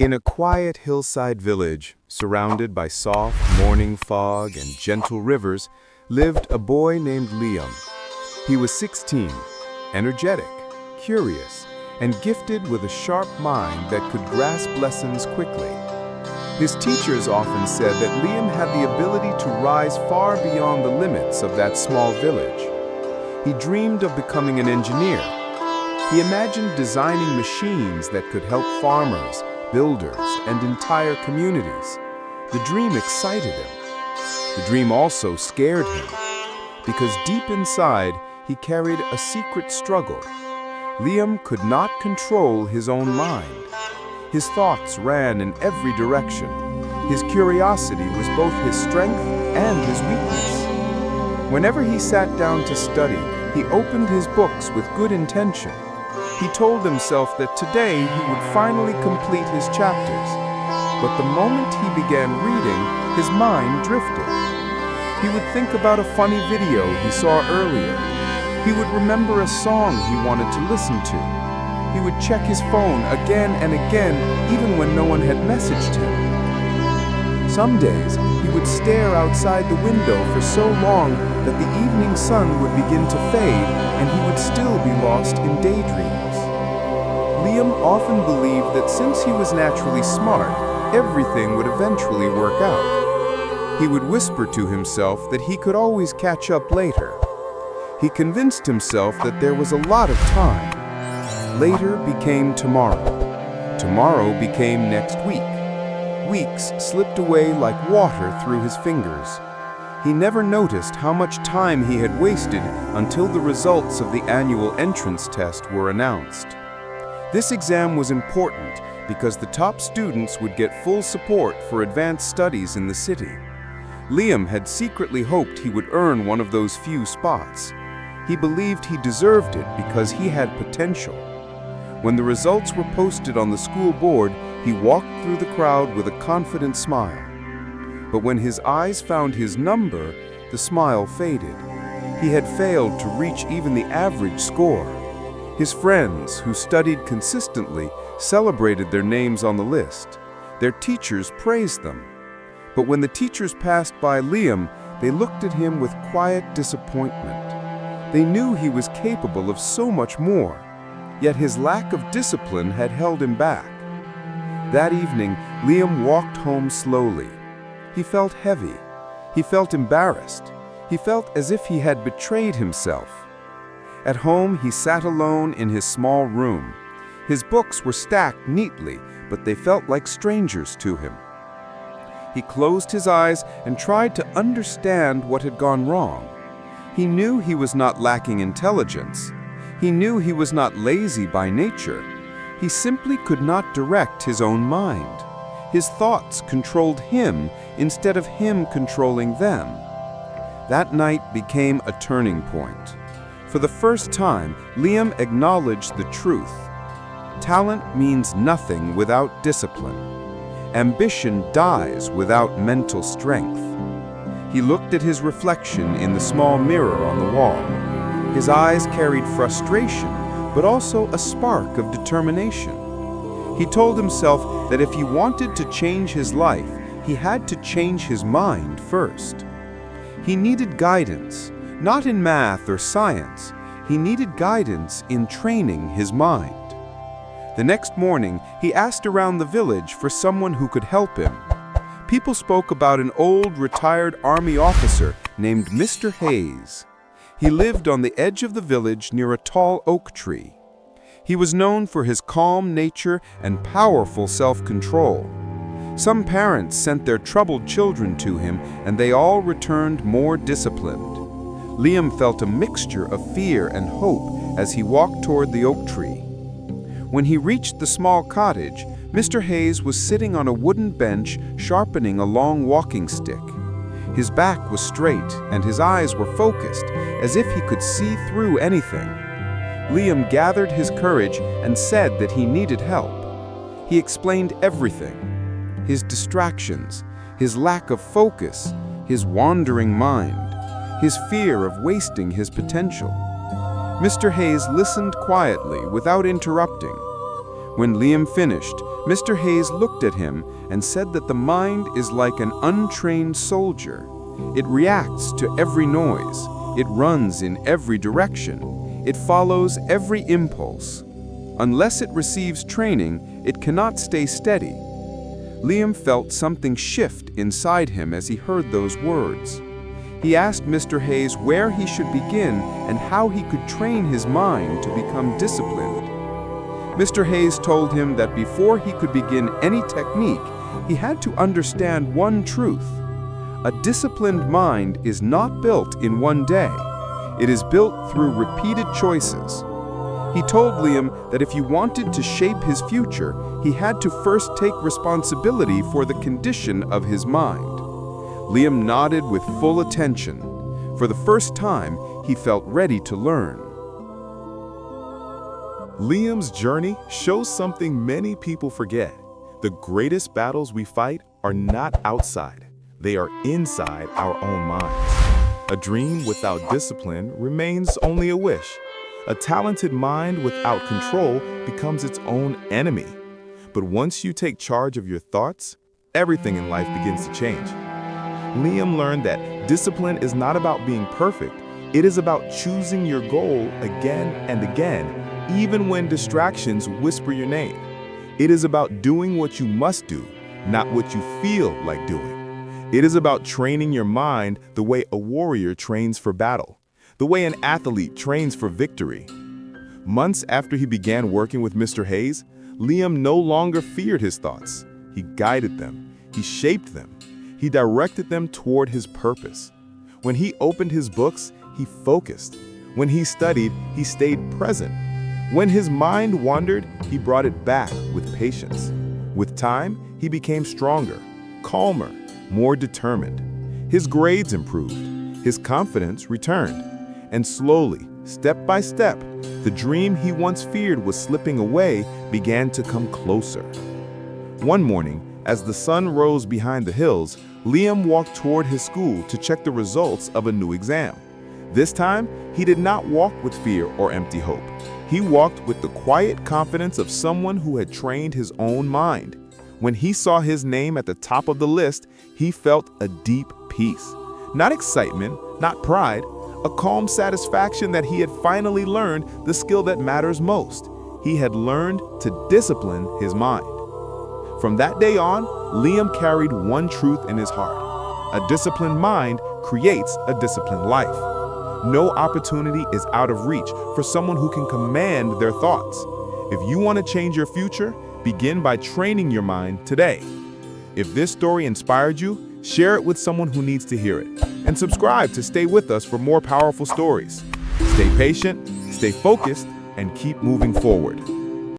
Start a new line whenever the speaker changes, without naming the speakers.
In a quiet hillside village, surrounded by soft morning fog and gentle rivers, lived a boy named Liam. He was 16, energetic, curious, and gifted with a sharp mind that could grasp lessons quickly. His teachers often said that Liam had the ability to rise far beyond the limits of that small village. He dreamed of becoming an engineer. He imagined designing machines that could help farmers, builders, and entire communities. The dream excited him. The dream also scared him, because deep inside, he carried a secret struggle. Liam could not control his own mind. His thoughts ran in every direction. His curiosity was both his strength and his weakness. Whenever he sat down to study, he opened his books with good intention. He told himself that today he would finally complete his chapters. But the moment he began reading, his mind drifted. He would think about a funny video he saw earlier. He would remember a song he wanted to listen to. He would check his phone again and again, even when no one had messaged him. Some days, he would stare outside the window for so long that the evening sun would begin to fade and he would still be lost in daydreams. Liam often believed that since he was naturally smart, everything would eventually work out. He would whisper to himself that he could always catch up later. He convinced himself that there was a lot of time. Later became tomorrow. Tomorrow became next week. Weeks slipped away like water through his fingers. He never noticed how much time he had wasted until the results of the annual entrance test were announced. This exam was important because the top students would get full support for advanced studies in the city. Liam had secretly hoped he would earn one of those few spots. He believed he deserved it because he had potential. When the results were posted on the school board, he walked through the crowd with a confident smile. But when his eyes found his number, the smile faded. He had failed to reach even the average score. His friends, who studied consistently, celebrated their names on the list. Their teachers praised them. But when the teachers passed by Liam, they looked at him with quiet disappointment. They knew he was capable of so much more, yet his lack of discipline had held him back. That evening, Liam walked home slowly. He felt heavy. He felt embarrassed. He felt as if he had betrayed himself. At home, he sat alone in his small room. His books were stacked neatly, but they felt like strangers to him. He closed his eyes and tried to understand what had gone wrong. He knew he was not lacking intelligence. He knew he was not lazy by nature. He simply could not direct his own mind. His thoughts controlled him instead of him controlling them. That night became a turning point. For the first time, Liam acknowledged the truth. Talent means nothing without discipline. Ambition dies without mental strength. He looked at his reflection in the small mirror on the wall. His eyes carried frustration, but also a spark of determination. He told himself that if he wanted to change his life, he had to change his mind first. He needed guidance, not in math or science. He needed guidance in training his mind. The next morning, he asked around the village for someone who could help him. People spoke about an old retired army officer named Mr. Hayes. He lived on the edge of the village near a tall oak tree. He was known for his calm nature and powerful self-control. Some parents sent their troubled children to him, and they all returned more disciplined. Liam felt a mixture of fear and hope as he walked toward the oak tree. When he reached the small cottage, Mr. Hayes was sitting on a wooden bench sharpening a long walking stick. His back was straight and his eyes were focused, as if he could see through anything. Liam gathered his courage and said that he needed help. He explained everything: his distractions, his lack of focus, his wandering mind, his fear of wasting his potential. Mr. Hayes listened quietly without interrupting. When Liam finished, Mr. Hayes looked at him and said that the mind is like an untrained soldier. It reacts to every noise. It runs in every direction. It follows every impulse. Unless it receives training, it cannot stay steady. Liam felt something shift inside him as he heard those words. He asked Mr. Hayes where he should begin and how he could train his mind to become disciplined. Mr. Hayes told him that before he could begin any technique, he had to understand one truth. A disciplined mind is not built in one day. It is built through repeated choices. He told Liam that if he wanted to shape his future, he had to first take responsibility for the condition of his mind. Liam nodded with full attention. For the first time, he felt ready to learn.
Liam's journey shows something many people forget. The greatest battles we fight are not outside. They are inside our own minds. A dream without discipline remains only a wish. A talented mind without control becomes its own enemy. But once you take charge of your thoughts, everything in life begins to change. Liam learned that discipline is not about being perfect. It is about choosing your goal again and again, even when distractions whisper your name. It is about doing what you must do, not what you feel like doing. It is about training your mind the way a warrior trains for battle, the way an athlete trains for victory. Months after he began working with Mr. Hayes, Liam no longer feared his thoughts. He guided them. He shaped them. He directed them toward his purpose. When he opened his books, he focused. When he studied, he stayed present. When his mind wandered, he brought it back with patience. With time, he became stronger, calmer, more determined. His grades improved. His confidence returned. And slowly, step by step, the dream he once feared was slipping away began to come closer. One morning, as the sun rose behind the hills, Liam walked toward his school to check the results of a new exam. This time, he did not walk with fear or empty hope. He walked with the quiet confidence of someone who had trained his own mind. When he saw his name at the top of the list, he felt a deep peace. Not excitement, not pride, a calm satisfaction that he had finally learned the skill that matters most. He had learned to discipline his mind. From that day on, Liam carried one truth in his heart. A disciplined mind creates a disciplined life. No opportunity is out of reach for someone who can command their thoughts. If you want to change your future, begin by training your mind today. If this story inspired you, share it with someone who needs to hear it. And subscribe to stay with us for more powerful stories. Stay patient, stay focused, and keep moving forward.